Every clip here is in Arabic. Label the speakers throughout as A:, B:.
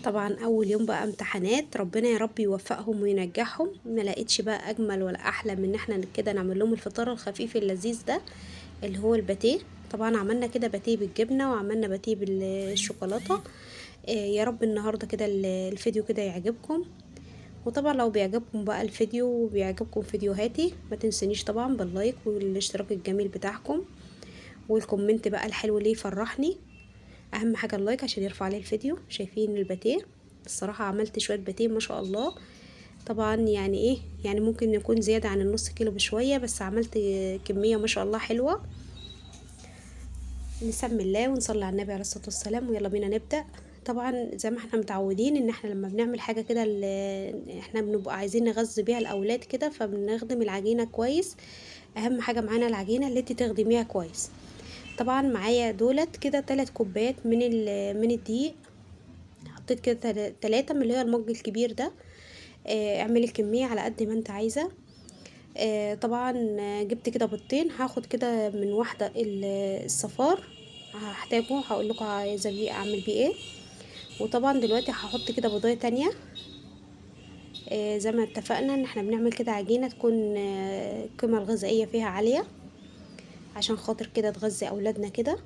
A: طبعا اول يوم بقى امتحانات، ربنا يا رب يوفقهم وينجحهم. ما لقيتش بقى اجمل ولا احلى من ان احنا كده نعمل لهم الفطار الخفيف اللذيذ ده اللي هو الباتيه. طبعا عملنا كده باتيه بالجبنه وعملنا باتيه بالشوكولاته. يا رب النهارده كده الفيديو كده يعجبكم. وطبعا لو بيعجبكم بقى الفيديو وبيعجبكم فيديوهاتي ما تنسونيش طبعا باللايك والاشتراك الجميل بتاعكم والكومنت بقى الحلو اللي يفرحني. اهم حاجه اللايك عشان يرفع لي الفيديو. شايفين الباتيه؟ الصراحه عملت شويه باتيه ما شاء الله. طبعا يعني ايه، يعني ممكن يكون زياده عن النص كيلو بشويه، بس عملت كميه ما شاء الله حلوه. نسمي الله ونصلي على النبي عليه الصلاه والسلام ويلا بينا نبدا. طبعا زي ما احنا متعودين ان احنا لما بنعمل حاجه كده احنا بنبقى عايزين نغذي بيها الاولاد كده، فبنخدم العجينه كويس. اهم حاجه معانا العجينه اللي انت تخدميها كويس. طبعا معايا دولت كده 3 كوبايات من الدقيق. حطيت كده 3 من اللي هو المج الكبير ده. اعملي الكمية على قد ما انت عايزة. طبعا جبت كده بيضتين، هاخد كده من واحدة الصفار. هحتاجه، هقول لكم عايزة بيه اعمل بيه ايه. وطبعا دلوقتي هحط كده بيضاية تانية. زي ما اتفقنا ان احنا بنعمل كده عجينة تكون القيمة الغذائية فيها عالية، عشان خاطر كده تغذي اولادنا كده.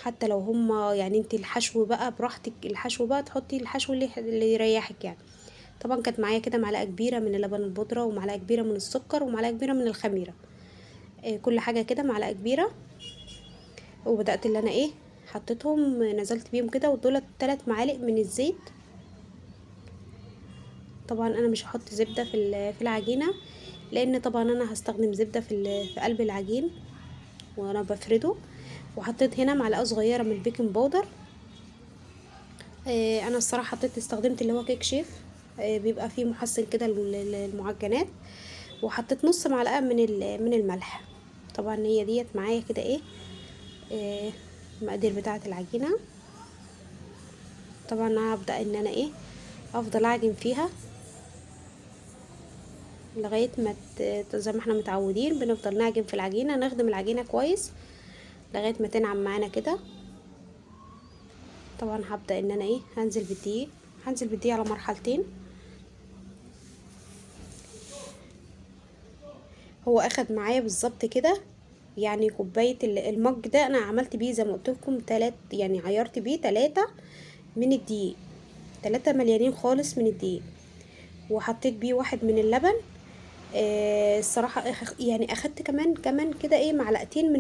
A: حتى لو هما يعني انت الحشو بقى براحتك، الحشو بقى تحطي الحشو اللي يريحك يعني. طبعا كانت معايا كده معلقه كبيره من اللبن البودره ومعلقه كبيره من السكر ومعلقه كبيره من الخميره. كل حاجه كده معلقه كبيره. وبدات اللي انا ايه، حطيتهم نزلت بيهم كده، ودول 3 معالق من الزيت. طبعا انا مش هحط زبده في العجينه، لان طبعا انا هستخدم زبده في قلب العجين وانا بفرده. وحطيت هنا معلقه صغيره من البيكنج باودر. انا الصراحه استخدمت اللي هو كيك شيف. بيبقى فيه محسن كده للمعجنات. وحطيت نص معلقه من الملح. طبعا هي ديت معايا كده ايه، آه، المقادير بتاعه العجينه. طبعا أنا هبدا ان انا ايه، افضل اعجن فيها لغايه ما زي ما احنا متعودين بنفضل نعجن في العجينه، نخدم العجينه كويس لغايه ما تنعم معانا كده. طبعا هبدا ان انا ايه، هنزل بالدقيق على مرحلتين. هو اخد معايا بالظبط كده، يعني كوبايه المج ده انا عملت بيه زي ما قلت لكم يعني عيرت بيه 3 من الدقيق. 3 مليانين خالص من الدقيق. وحطيت بيه 1 من اللبن. الصراحه يعني اخدت كمان كده ايه معلقتين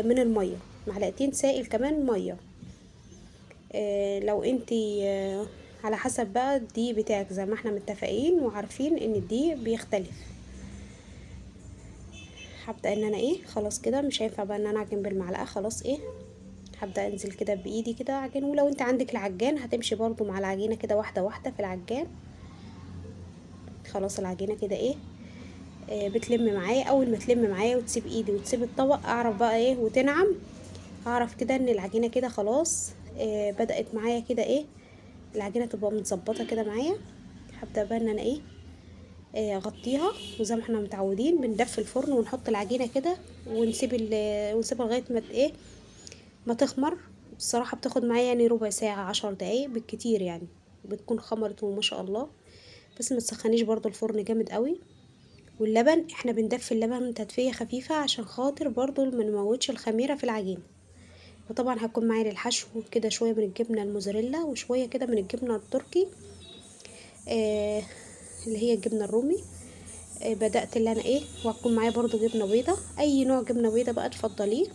A: من الميه، معلقتين سائل كمان ميه. لو انتي على حسب بقى الدقيق بتاعك، زي ما احنا متفقين وعارفين ان الدقيق بيختلف. هبدأ ان انا ايه، خلاص كده مش هينفع بقى ان انا اعجن بالمعلقة، خلاص ايه، هبدأ انزل كده بايدي كده اعجن. ولو انت عندك العجان هتمشي برضو مع العجينة كده واحدة واحدة في العجان. خلاص العجينة كده ايه، بتلم معايا. اول ما تلم معايا وتسيب ايدي وتسيب الطبق، اعرف بقى ايه وتنعم. اعرف كده ان العجينة كده خلاص بدأت معايا كده ايه، العجينة تبقى متظبطة كده معايا. هبدأ بقى ان انا ايه، اغطيها. وزي ما احنا متعودين بندفي الفرن ونحط العجينة كده ونسيبها لغاية ما ايه، ما تخمر. الصراحة بتاخد معايا يعني ربع ساعة 10 دقايق بالكتير يعني، بتكون خمرت وما شاء الله. بس ما تسخنيش برضو الفرن جامد قوي. واللبن احنا بندفي اللبن تدفية خفيفة عشان خاطر برضو ما نموتش الخميرة في العجينة. وطبعا هكون معايا للحشو كده شوية من الجبنة الموزاريلا وشوية كده من الجبنة التركي، آه اللي هي الجبنة الرومي. بدأت اللي انا ايه، وهكون معايا برضو جبنة بيضة، اي نوع جبنة بيضة بقى تفضليه.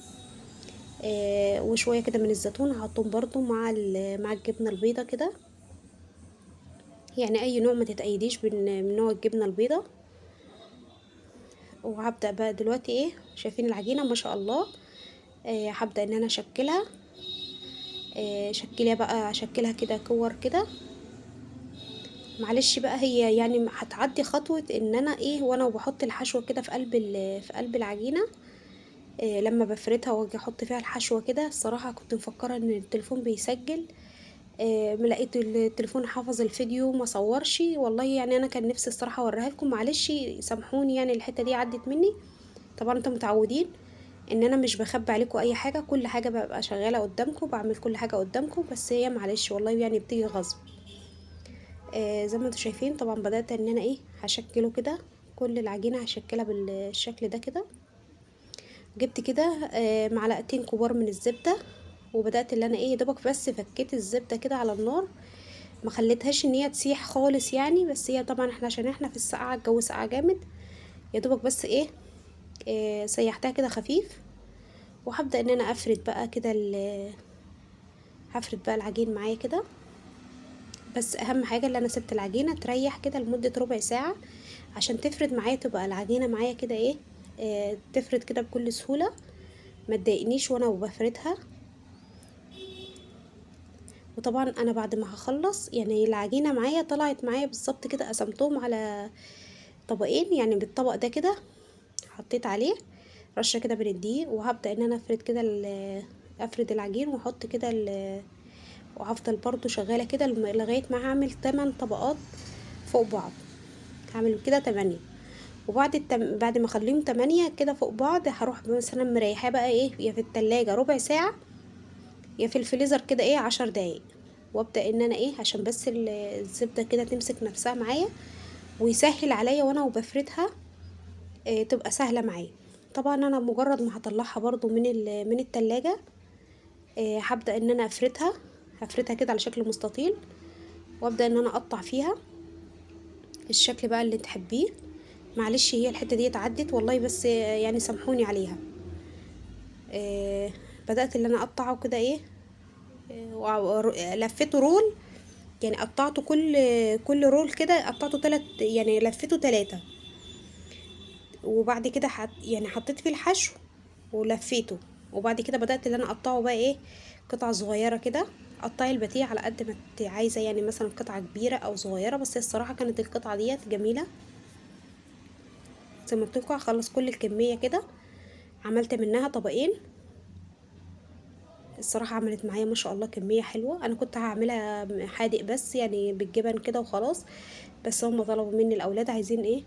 A: وشوية كده من الزيتون هحطهم برضو مع الجبنة البيضة كده. يعني اي نوع، ما تتأيديش من نوع الجبنة البيضة. وهبدأ بقى دلوقتي ايه، شايفين العجينة ما شاء الله. هبدأ ان انا اشكلها. شكلها بقى، اشكلها كده كور كده. معلش بقى هي يعني هتعدي خطوة ان انا ايه، وانا بحط الحشوة كده في قلب العجينة. لما بفردها واجي احط فيها الحشوة كده، الصراحة كنت مفكرة ان التليفون بيسجل. لقيت التليفون حافظ الفيديو ما صورش والله. يعني انا كان نفسي الصراحة اوريها لكم، معلش سامحوني يعني الحتة دي عدت مني. طبعا انتم متعودين ان انا مش بخبي عليكم اي حاجه، كل حاجه ببقى شغاله قدامكم، بعمل كل حاجه قدامكم، بس هي معلش والله يعني بتيجي غصب. زي ما انتم شايفين طبعا بدات ان انا ايه هشكله كده، كل العجينه هشكلها بالشكل ده كده. جبت كده معلقتين كبار من الزبده، وبدات ان انا ايه يا دوبك بس فكيت الزبده كده على النار، ما خليتهاش ان هي تسيح خالص يعني، بس هي طبعا احنا عشان احنا في السقعه الجو ساقع جامد، يا دوبك بس ايه سيحتها كده خفيف. وهبدا ان انا افرد بقى كده هفرد بقى العجين معايا كده. بس اهم حاجه اللي انا سبت العجينه تريح كده لمده ربع ساعه، عشان تفرد معايا، تبقى العجينه معايا كده ايه تفرد كده بكل سهوله، ما تضايقنيش وانا بفردها. وطبعا انا بعد ما هخلص يعني العجينه معايا طلعت معايا بالظبط كده، قسمتهم على طبقين يعني بالطبق ده كده، حطيت عليه رشه كده من الدقيق، وهبدا ان انا افرد كده افرد العجين واحط كده وهفضل برضو شغاله كده لغايه ما هعمل 8 طبقات فوق بعض، هعمل كده 8. وبعد بعد ما اخليهم 8 كده فوق بعض، هروح مثلا مريحاه بقى ايه يا في التلاجة ربع ساعه، يا في الفريزر كده ايه 10 دقايق. وابدا ان انا ايه عشان بس الزبده كده تمسك نفسها معايا، ويسهل عليا وانا وبفردها تبقى سهله معايا. طبعا انا مجرد ما هطلعها برضو من التلاجة هبدا ان انا هفردها كده على شكل مستطيل، وابدا ان انا اقطع فيها الشكل بقى اللي تحبيه. معلش هي الحته دي اتعدت والله، بس يعني سامحوني عليها. آه بدات اللي انا اقطعه كده ايه لفيته رول، يعني قطعته كل رول كده قطعته يعني لفيته 3. وبعد كده يعني حطيت فيه الحشو ولفيته. وبعد كده بدأت اللي انا اقطعه بقى ايه قطع صغيرة كده. قطعي الباتيه على قد ما انت عايزة، يعني مثلا قطعة كبيرة او صغيرة، بس الصراحة كانت القطعة ديت جميلة. زي ما قلت لكم هخلص كل الكمية كده، عملت منها طبقين. الصراحة عملت معايا ما شاء الله كمية حلوة. انا كنت هعملها حادق بس يعني بالجبن كده وخلاص، بس هم طلبوا مني الاولاد عايزين ايه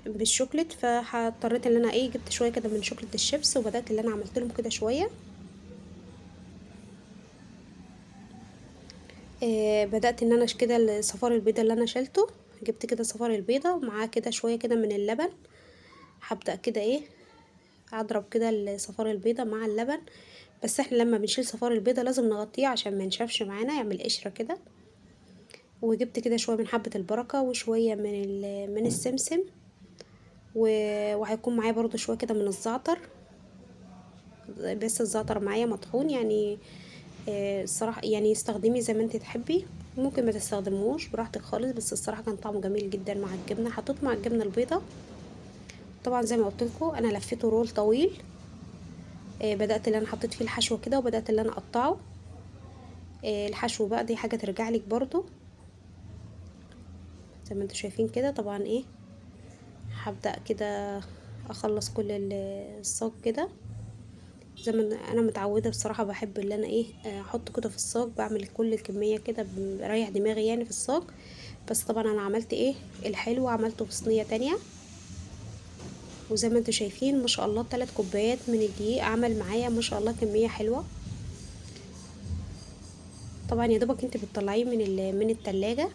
A: بالشوكليت، فاضطريت ان انا ايه جبت شويه كده من شوكليت الشيبس، وبدات اللي انا عملت لهم كده شويه. بدات ان انا كده الصفار البيضه اللي انا شلته، جبت كده صفار البيضه ومعاه كده شويه كده من اللبن. هبدا كده ايه اضرب كده الصفار البيضه مع اللبن، بس احنا لما بنشيل صفار البيضه لازم نغطيه عشان ما ينشفش معانا يعمل قشره كده. وجبت كده شويه من حبه البركه وشويه من السمسم، وهيكون معايا برضو شويه كده من الزعتر، بس الزعتر معايا مطحون يعني. الصراحة يعني استخدمي زي ما انت تحبي، ممكن ما تستخدموش براحتك خالص، بس الصراحة كان طعمه جميل جدا مع الجبنة، حطيت مع الجبنة البيضة. طبعا زي ما قلت لكم انا لفيته رول طويل. بدأت اللي انا حطيت فيه الحشو كده، وبدأت اللي انا اقطعه. الحشو بقى دي حاجة ترجع لك برضو زي ما انتوا شايفين كده. طبعا ايه هبدأ كده اخلص كل الصاج كده زي ما انا متعوده. بصراحه بحب اللي انا ايه احط كده في الصاج، بعمل كل الكميه كده بريح دماغي يعني في الصاج. بس طبعا انا عملت ايه الحلو عملته في صينيه تانية. وزي ما انتوا شايفين ما شاء الله 3 كوبايات من الدقيق عمل معايا ما شاء الله كميه حلوه. طبعا يا دوبك انت بتطلعيه من التلاجة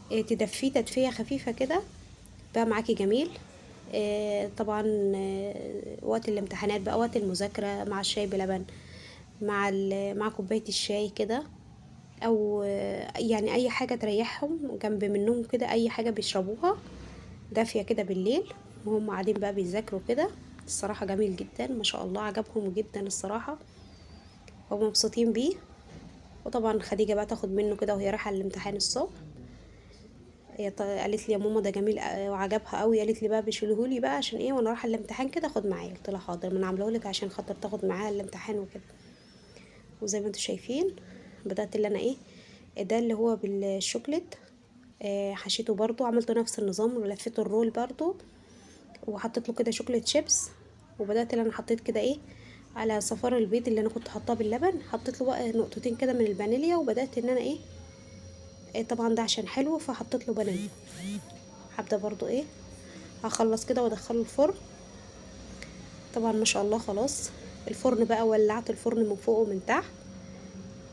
A: تدفيه تدفيه خفيفه كده بقى معاكي جميل. طبعا وقت الامتحانات بقى، وقت المذاكره، مع الشاي بلبن، مع كوبايه الشاي كده، او يعني اي حاجه تريحهم جنب منهم كده، اي حاجه بيشربوها دافيه كده بالليل وهم قاعدين بقى بيذاكروا كده. الصراحه جميل جدا ما شاء الله، عجبهم جدا الصراحه ومبسوطين بيه. وطبعا خديجه بقى تاخد منه كده وهي رايحه الامتحان الصبح. هي قالت لي يا ماما ده جميل وعجبها قوي، قالت لي بقى بيشيلهولي بقى عشان ايه وانا رايحه الامتحان كده خد معايا. قلت لها حاضر، ما انا عاملهولك عشان خاطر تاخد معاها الامتحان وكده. وزي ما انتوا شايفين بدات اللي انا ايه ده اللي هو بالشوكليت حشيته برضو، عملته نفس النظام ولفيته الرول برضو، وحطيت له كده شوكليت شيبس. وبدات ان انا حطيت كده ايه على صفار البيض اللي انا كنت حاطاه باللبن، حطيت له بقى نقطتين كده من الفانيليا، وبدات ان انا طبعا ده عشان حلو فحطيت له فانيليا. هبدا برضو ايه هخلص كده وادخله الفرن. طبعا ما شاء الله خلاص. الفرن بقى ولعت الفرن من فوق ومن تحت.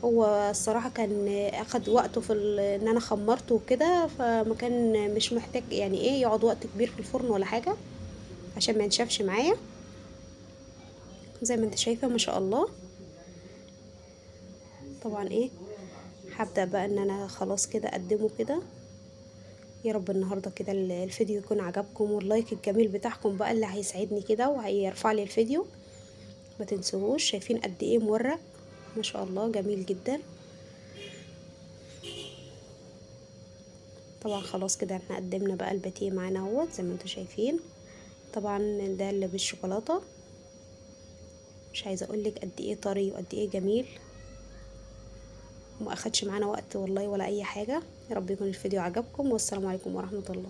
A: هو الصراحة كان اخد وقته في ان انا خمرته وكده، فما كان مش محتاج يعني ايه يقعد وقت كبير في الفرن ولا حاجة، عشان ما ينشفش معايا. زي ما انت شايفة ما شاء الله. طبعا ايه، هبدأ بقى ان انا خلاص كده اقدمه كده. يا رب النهاردة كده الفيديو يكون عجبكم، واللايك الجميل بتاعكم بقى اللي هيسعدني كده وهيرفع لي الفيديو. ما تنسوهوش. شايفين قد ايه مورق؟ ما شاء الله جميل جدا. طبعا خلاص كده احنا قدمنا بقى الباتيه معانا اهوت زي ما انتم شايفين. طبعا ده اللي بالشوكولاته، مش عايزه اقولك قد ايه طري وقد ايه جميل، وما اخدش معانا وقت والله ولا اي حاجه. يا رب يكون الفيديو عجبكم، والسلام عليكم ورحمه الله.